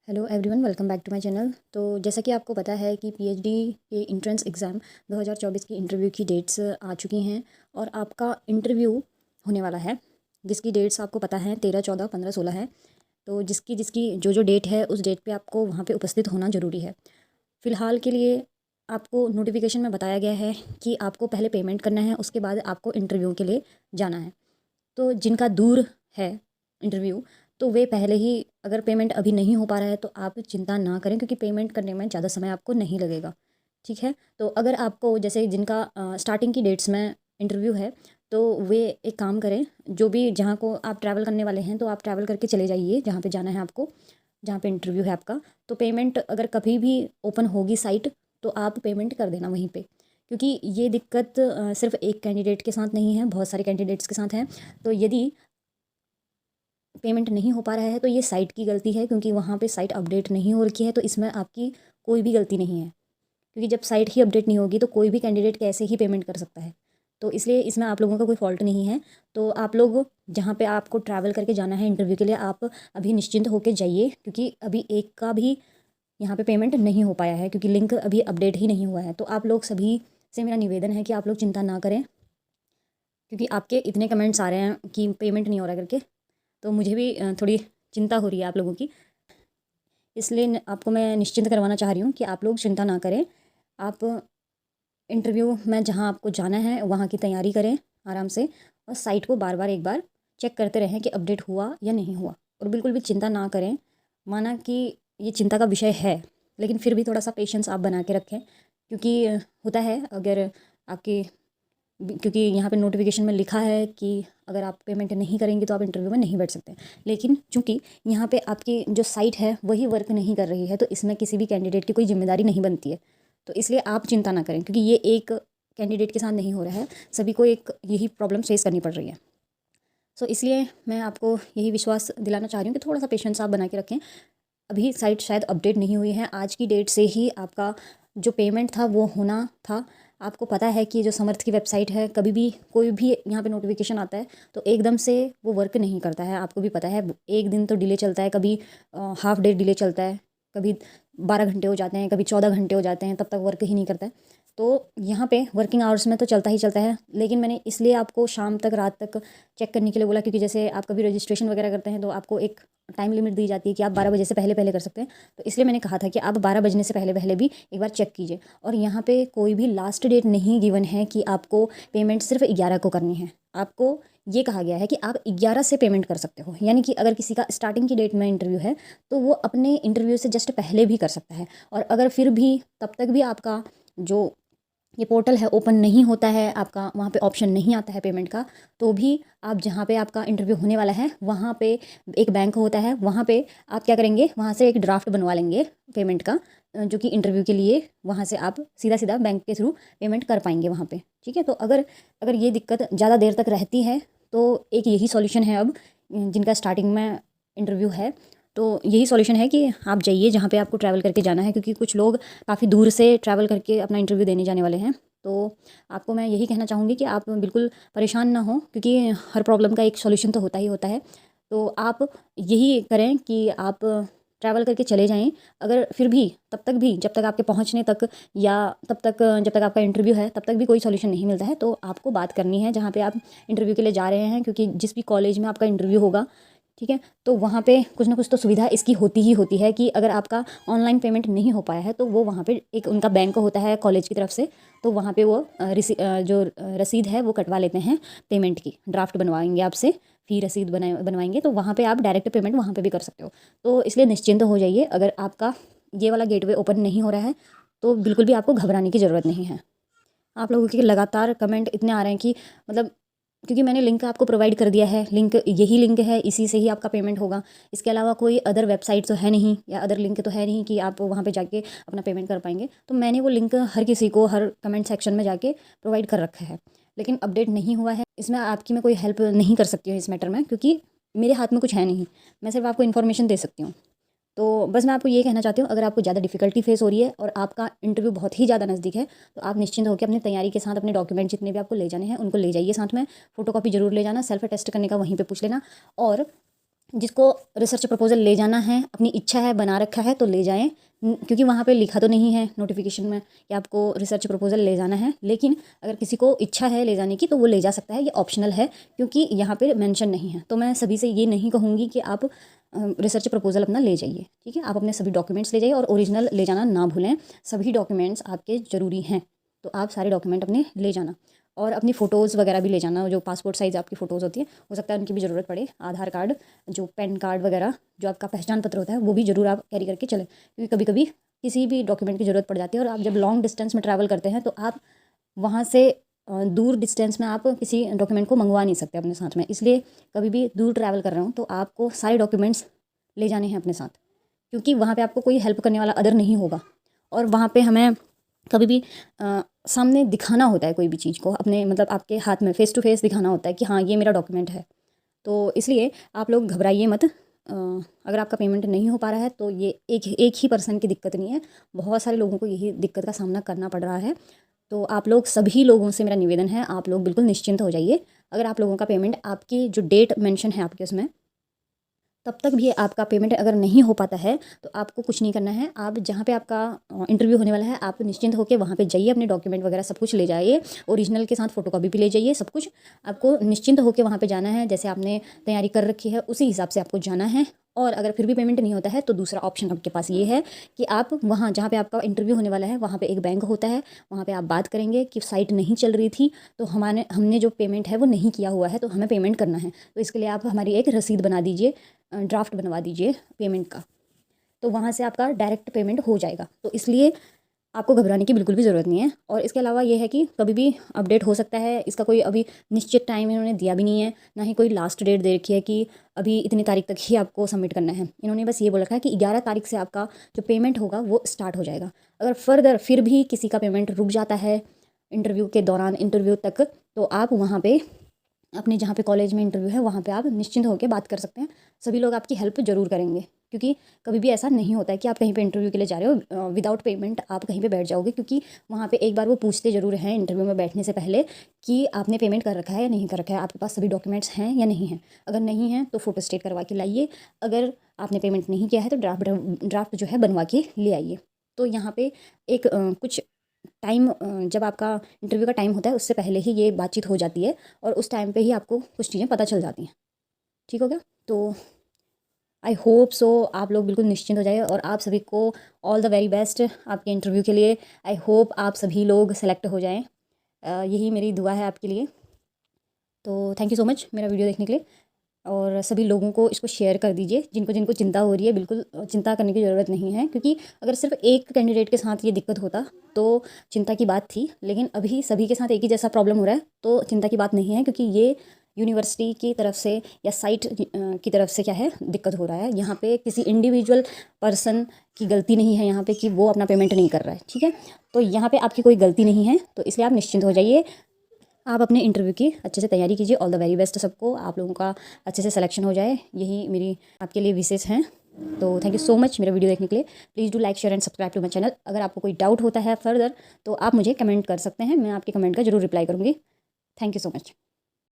Hello everyone, welcome back to my channel. तो जैसा कि आपको पता है कि पीएचडी के इंट्रेंस एग्ज़ाम 2024 की इंटरव्यू की डेट्स आ चुकी हैं और आपका इंटरव्यू होने वाला है, जिसकी डेट्स आपको पता है 13, 14, 15, 16 है। तो जिसकी जिसकी जो जो डेट है उस डेट पे आपको वहाँ पे उपस्थित होना ज़रूरी है। फ़िलहाल के लिए आपको नोटिफिकेशन में बताया गया है कि आपको पहले पेमेंट करना है, उसके बाद आपको इंटरव्यू के लिए जाना है। तो जिनका दूर है इंटरव्यू, तो वे पहले ही, अगर पेमेंट अभी नहीं हो पा रहा है तो आप चिंता ना करें, क्योंकि पेमेंट करने में ज़्यादा समय आपको नहीं लगेगा। ठीक है, तो अगर आपको जैसे जिनका स्टार्टिंग की डेट्स में इंटरव्यू है, तो वे एक काम करें, जो भी जहाँ को आप ट्रैवल करने वाले हैं तो आप ट्रैवल करके चले जाइए जहाँ पे जाना है आपको, जहाँ पे इंटरव्यू है आपका। तो पेमेंट अगर कभी भी ओपन होगी साइट, तो आप पेमेंट कर देना वहीं पे, क्योंकि ये दिक्कत सिर्फ एक कैंडिडेट के साथ नहीं है, बहुत सारे कैंडिडेट्स के साथ है। तो यदि पेमेंट नहीं हो पा रहा है तो ये साइट की गलती है, क्योंकि वहाँ पे साइट अपडेट नहीं हो रखी है। तो इसमें आपकी कोई भी गलती नहीं है, क्योंकि जब साइट ही अपडेट नहीं होगी तो कोई भी कैंडिडेट कैसे ही पेमेंट कर सकता है। तो इसलिए इसमें आप लोगों का कोई फॉल्ट नहीं है। तो आप लोग जहाँ पे आपको ट्रैवल करके जाना है इंटरव्यू के लिए, आप अभी निश्चिंत होकर जाइए, क्योंकि अभी एक का भी यहाँ पे पेमेंट नहीं हो पाया है, क्योंकि लिंक अभी अपडेट ही नहीं हुआ है। तो आप लोग सभी से मेरा निवेदन है कि आप लोग चिंता ना करें, क्योंकि आपके इतने कमेंट्स आ रहे हैं कि पेमेंट नहीं हो रहा करके, तो मुझे भी थोड़ी चिंता हो रही है आप लोगों की। इसलिए आपको मैं निश्चिंत करवाना चाह रही हूँ कि आप लोग चिंता ना करें। आप इंटरव्यू में जहाँ आपको जाना है वहाँ की तैयारी करें आराम से, और साइट को बार बार एक बार चेक करते रहें कि अपडेट हुआ या नहीं हुआ। और बिल्कुल भी चिंता ना करें, माना कि ये चिंता का विषय है, लेकिन फिर भी थोड़ा सा पेशेंस आप बना के रखें, क्योंकि होता है अगर आपकी, क्योंकि यहाँ पे नोटिफिकेशन में लिखा है कि अगर आप पेमेंट नहीं करेंगे तो आप इंटरव्यू में नहीं बैठ सकते। लेकिन चूंकि यहाँ पे आपकी जो साइट है वही वर्क नहीं कर रही है, तो इसमें किसी भी कैंडिडेट की कोई जिम्मेदारी नहीं बनती है। तो इसलिए आप चिंता ना करें, क्योंकि ये एक कैंडिडेट के साथ नहीं हो रहा है, सभी को एक यही प्रॉब्लम फेस करनी पड़ रही है। सो इसलिए मैं आपको यही विश्वास दिलाना चाह रही हूँ कि थोड़ा सा पेशेंस आप बना के रखें। अभी साइट शायद अपडेट नहीं हुई है, आज की डेट से ही आपका जो पेमेंट था वो होना था। आपको पता है कि जो समर्थ की वेबसाइट है, कभी भी कोई भी यहाँ पे नोटिफिकेशन आता है तो एकदम से वो वर्क नहीं करता है, आपको भी पता है। एक दिन तो डिले चलता है, कभी हाफ डे डिले चलता है, कभी 12 घंटे हो जाते हैं, कभी 14 घंटे हो जाते हैं, तब तक वर्क ही नहीं करता है। तो यहाँ पे वर्किंग आवर्स में तो चलता ही चलता है, लेकिन मैंने इसलिए आपको शाम तक, रात तक चेक करने के लिए बोला, क्योंकि जैसे आप कभी रजिस्ट्रेशन वगैरह करते हैं तो आपको एक टाइम लिमिट दी जाती है कि आप 12 बजे से पहले पहले कर सकते हैं। तो इसलिए मैंने कहा था कि आप 12 बजने से पहले पहले भी एक बार चेक कीजिए। और यहाँ पे कोई भी लास्ट डेट नहीं गिवन है कि आपको पेमेंट सिर्फ 11 को करनी है। आपको ये कहा गया है कि आप 11 से पेमेंट कर सकते हो, यानी कि अगर किसी का स्टार्टिंग की डेट में इंटरव्यू है तो वो अपने इंटरव्यू से जस्ट पहले भी कर सकता है। और अगर फिर भी तब तक भी आपका जो ये पोर्टल है ओपन नहीं होता है, आपका वहाँ पे ऑप्शन नहीं आता है पेमेंट का, तो भी आप जहाँ पे आपका इंटरव्यू होने वाला है वहाँ पे एक बैंक होता है, वहाँ पे आप क्या करेंगे, वहाँ से एक ड्राफ्ट बनवा लेंगे पेमेंट का, जो कि इंटरव्यू के लिए वहाँ से आप सीधा सीधा बैंक के थ्रू पेमेंट कर पाएंगे वहाँ पे। ठीक है, तो अगर अगर ये दिक्कत ज़्यादा देर तक रहती है तो एक यही सॉल्यूशन है अब, जिनका स्टार्टिंग में इंटरव्यू है, तो यही सॉल्यूशन है कि आप जाइए जहाँ पे आपको ट्रैवल करके जाना है, क्योंकि कुछ लोग काफ़ी दूर से ट्रैवल करके अपना इंटरव्यू देने जाने वाले हैं। तो आपको मैं यही कहना चाहूँगी कि आप बिल्कुल परेशान ना हो, क्योंकि हर प्रॉब्लम का एक सॉल्यूशन तो होता ही होता है। तो आप यही करें कि आप ट्रैवल करके चले जाएं। अगर फिर भी तब तक भी, जब तक आपके पहुंचने तक, या तब तक जब तक आपका इंटरव्यू है तब तक भी कोई सॉल्यूशन नहीं मिलता है, तो आपको बात करनी है जहाँ पे आप इंटरव्यू के लिए जा रहे हैं, क्योंकि जिस भी कॉलेज में आपका इंटरव्यू होगा, ठीक है, तो वहाँ पे कुछ ना कुछ तो सुविधा इसकी होती ही होती है कि अगर आपका ऑनलाइन पेमेंट नहीं हो पाया है तो वो वहाँ पे एक उनका बैंक होता है कॉलेज की तरफ से, तो वहाँ पे वो जो रसीद है वो कटवा लेते हैं पेमेंट की, ड्राफ्ट बनवाएंगे आपसे, फी रसीद बनवाएंगे, तो वहाँ पे आप डायरेक्ट पेमेंट वहाँ पे भी कर सकते हो। तो इसलिए निश्चिंत हो जाइए, अगर आपका ये वाला गेटवे ओपन नहीं हो रहा है तो बिल्कुल भी आपको घबराने की ज़रूरत नहीं है। आप लोगों के लगातार कमेंट इतने आ रहे हैं कि मतलब, क्योंकि मैंने लिंक आपको प्रोवाइड कर दिया है, लिंक यही लिंक है, इसी से ही आपका पेमेंट होगा। इसके अलावा कोई अदर वेबसाइट तो है नहीं, या अदर लिंक तो है नहीं कि आप वहाँ पे जाके अपना पेमेंट कर पाएंगे। तो मैंने वो लिंक हर किसी को हर कमेंट सेक्शन में जाके प्रोवाइड कर रखा है, लेकिन अपडेट नहीं हुआ है। इसमें आपकी मैं कोई हेल्प नहीं कर सकती हूँ इस मैटर में, क्योंकि मेरे हाथ में कुछ है नहीं, मैं सिर्फ आपको इन्फॉर्मेशन दे सकती हूँ। तो बस मैं आपको ये कहना चाहती हूँ, अगर आपको ज़्यादा डिफिकल्टी फेस हो रही है और आपका इंटरव्यू बहुत ही ज़्यादा नज़दीक है, तो आप निश्चिंत होकर अपनी तैयारी के साथ अपने डॉक्यूमेंट जितने भी आपको ले जाने हैं उनको ले जाइए साथ में। फोटोकॉपी जरूर ले जाना, सेल्फ टेस्ट करने का वहीं पे पूछ लेना। और जिसको रिसर्च प्रपोजल ले जाना है, अपनी इच्छा है, बना रखा है तो ले जाएं, क्योंकि वहाँ पे लिखा तो नहीं है नोटिफिकेशन में कि आपको रिसर्च प्रपोजल ले जाना है। लेकिन अगर किसी को इच्छा है ले जाने की तो वो ले जा सकता है, ये ऑप्शनल है क्योंकि यहाँ पे मेंशन नहीं है। तो मैं सभी से ये नहीं कहूँगी कि आप रिसर्च प्रपोजल अपना ले जाइए, ठीक है। आप अपने सभी डॉक्यूमेंट्स ले जाइए और ओरिजिनल ले जाना ना भूलें, सभी डॉक्यूमेंट्स आपके ज़रूरी हैं। तो आप सारे डॉक्यूमेंट अपने ले जाना और अपनी फ़ोटोज़ वगैरह भी ले जाना, जो पासपोर्ट साइज़ आपकी फ़ोटोज़ होती है, हो सकता है उनकी भी ज़रूरत पड़े। आधार कार्ड, जो पैन कार्ड वगैरह, जो आपका पहचान पत्र होता है वो भी ज़रूर आप कैरी करके चलें, क्योंकि कभी कभी किसी भी डॉक्यूमेंट की ज़रूरत पड़ जाती है। और आप जब लॉन्ग डिस्टेंस में ट्रैवल करते हैं तो आप वहाँ से दूर डिस्टेंस में आप किसी डॉक्यूमेंट को मंगवा नहीं सकते अपने साथ में। इसलिए कभी भी दूर ट्रैवल कर रहे हो तो आपको सारे डॉक्यूमेंट्स ले जाने हैं अपने साथ, क्योंकि वहाँ पे आपको कोई हेल्प करने वाला अदर नहीं होगा। और वहाँ पे हमें कभी भी सामने दिखाना होता है कोई भी चीज़ को, अपने मतलब आपके हाथ में फेस टू फेस दिखाना होता है कि हाँ ये मेरा डॉक्यूमेंट है। तो इसलिए आप लोग घबराइए मत। अगर आपका पेमेंट नहीं हो पा रहा है तो ये एक ही पर्सन की दिक्कत नहीं है, बहुत सारे लोगों को यही दिक्कत का सामना करना पड़ रहा है। तो आप लोग सभी लोगों से मेरा निवेदन है, आप लोग बिल्कुल निश्चिंत हो जाइए। अगर आप लोगों का पेमेंट, आपकी जो डेट मेंशन है आपके उसमें, तब तक भी आपका पेमेंट अगर नहीं हो पाता है तो आपको कुछ नहीं करना है। आप जहाँ पे आपका इंटरव्यू होने वाला है आप निश्चिंत होकर वहाँ पे जाइए, अपने डॉक्यूमेंट वगैरह सब कुछ ले जाइए, ओरिजिनल के साथ फ़ोटोकॉपी भी ले जाइए, सब कुछ आपको निश्चिंत होकर वहाँ पे जाना है। जैसे आपने तैयारी कर रखी है उसी हिसाब से आपको जाना है। और अगर फिर भी पेमेंट नहीं होता है तो दूसरा ऑप्शन आपके पास ये है कि आप वहाँ जहाँ पे आपका इंटरव्यू होने वाला है वहाँ पे एक बैंक होता है, वहाँ पे आप बात करेंगे कि साइट नहीं चल रही थी तो हमने जो पेमेंट है वो नहीं किया हुआ है तो हमें पेमेंट करना है। तो इसके लिए आप हमारी एक रसीद बना दीजिए, ड्राफ्ट बनवा दीजिए पेमेंट का, तो वहाँ से आपका डायरेक्ट पेमेंट हो जाएगा। तो इसलिए आपको घबराने की बिल्कुल भी ज़रूरत नहीं है। और इसके अलावा ये है कि कभी भी अपडेट हो सकता है, इसका कोई अभी निश्चित टाइम इन्होंने दिया भी नहीं है, ना ही कोई लास्ट डेट दे रखी है कि अभी इतनी तारीख तक ही आपको सबमिट करना है। इन्होंने बस ये बोल रखा है कि 11 तारीख से आपका जो पेमेंट होगा वो स्टार्ट हो जाएगा। अगर फर्दर फिर भी किसी का पेमेंट रुक जाता है इंटरव्यू के दौरान, इंटरव्यू तक, तो आप वहाँ पर अपने जहाँ पे कॉलेज में इंटरव्यू है वहाँ पे आप निश्चिंत होकर बात कर सकते हैं। सभी लोग आपकी हेल्प ज़रूर करेंगे, क्योंकि कभी भी ऐसा नहीं होता है कि आप कहीं पे इंटरव्यू के लिए जा रहे हो विदाउट पेमेंट आप कहीं पे बैठ जाओगे, क्योंकि वहाँ पे एक बार वो पूछते ज़रूर हैं इंटरव्यू में बैठने से पहले कि आपने पेमेंट कर रखा है या नहीं कर रखा है, आपके पास सभी डॉक्यूमेंट्स हैं या नहीं हैं। अगर नहीं है तो फ़ोटो स्टेट करवा के लाइए, अगर आपने पेमेंट नहीं किया है तो ड्राफ्ट जो है बनवा के ले आइए। तो यहाँ पर एक कुछ टाइम, जब आपका इंटरव्यू का टाइम होता है उससे पहले ही ये बातचीत हो जाती है और उस टाइम पे ही आपको कुछ चीज़ें पता चल जाती हैं। ठीक हो गया? तो आई होप सो आप लोग बिल्कुल निश्चिंत हो जाए और आप सभी को ऑल द वेरी बेस्ट आपके इंटरव्यू के लिए। आई होप आप सभी लोग सेलेक्ट हो जाएं, यही मेरी दुआ है आपके लिए। तो थैंक यू सो मच मेरा वीडियो देखने के लिए, और सभी लोगों को इसको शेयर कर दीजिए जिनको जिनको चिंता हो रही है। बिल्कुल चिंता करने की ज़रूरत नहीं है, क्योंकि अगर सिर्फ एक कैंडिडेट के साथ ये दिक्कत होता तो चिंता की बात थी, लेकिन अभी सभी के साथ एक ही जैसा प्रॉब्लम हो रहा है तो चिंता की बात नहीं है, क्योंकि ये यूनिवर्सिटी की तरफ से या साइट की तरफ से क्या है दिक्कत हो रहा है। यहाँ पे किसी इंडिविजुअल पर्सन की गलती नहीं है यहाँ पे कि वो अपना पेमेंट नहीं कर रहा है, ठीक है। तो यहाँ पे आपकी कोई गलती नहीं है, तो इसलिए आप निश्चिंत हो जाइए। आप अपने इंटरव्यू की अच्छे से तैयारी कीजिए। ऑल द वेरी बेस्ट सबको, आप लोगों का अच्छे से सिलेक्शन हो जाए, यही मेरी आपके लिए विशेष हैं। तो थैंक यू सो मच मेरा वीडियो देखने के लिए। Please do like share and subscribe to my channel. अगर आपको कोई डाउट होता है फर्दर तो आप मुझे कमेंट कर सकते हैं, मैं आपके कमेंट का जरूर रिप्लाई करूँगी। Thank you so much.